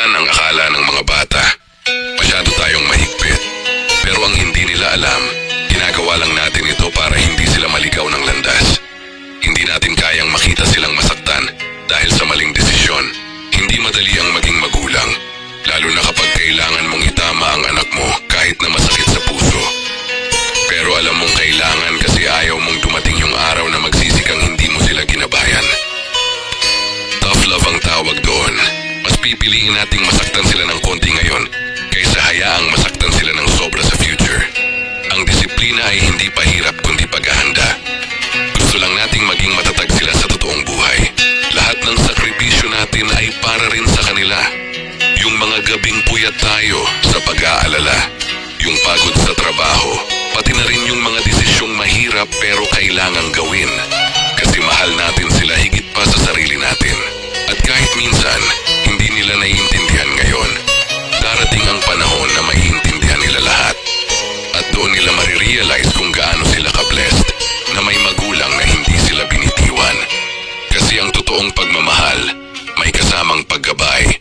Minsan ang akala ng mga bata, masyado tayong mahigpit. Pero ang hindi nila alam, ginagawa lang natin ito para hindi sila maligaw ng landas. Hindi natin kayang makita silang masaktan dahil sa maling desisyon. Hindi madali ang maging magulang, lalo na kapag kailangan mong itama ang anak mo kahit na masakit sa puso. Pero alam mong kailangan kasi ayaw mong dumating yung araw na magsisikang hindi mo sila ginabayan. Tough love ang tawag doon. Mas pipiliin nating masaktan sila ng konti ngayon kaysa hayaang masaktan sila ng sobra sa future. Ang disiplina ay hindi pahirap kundi paghahanda. Gusto lang nating maging matatag sila sa totoong buhay. Lahat ng sakripisyo natin ay para rin sa kanila. Yung mga gabing puyat tayo sa pag-aalala, yung pagod sa trabaho, pati na rin yung mga desisyong mahirap pero kailangang gawin. Kasi mahal natin sila higit pa sa sarili natin. At kahit minsan, hindi nila naiintindihan ngayon, darating ang panahon na maiintindihan nila lahat. At doon nila marirealize kung gaano sila ka-blessed na may magulang na hindi sila binitiwan. Kasi ang totoong pagmamahal, may kasamang paggabay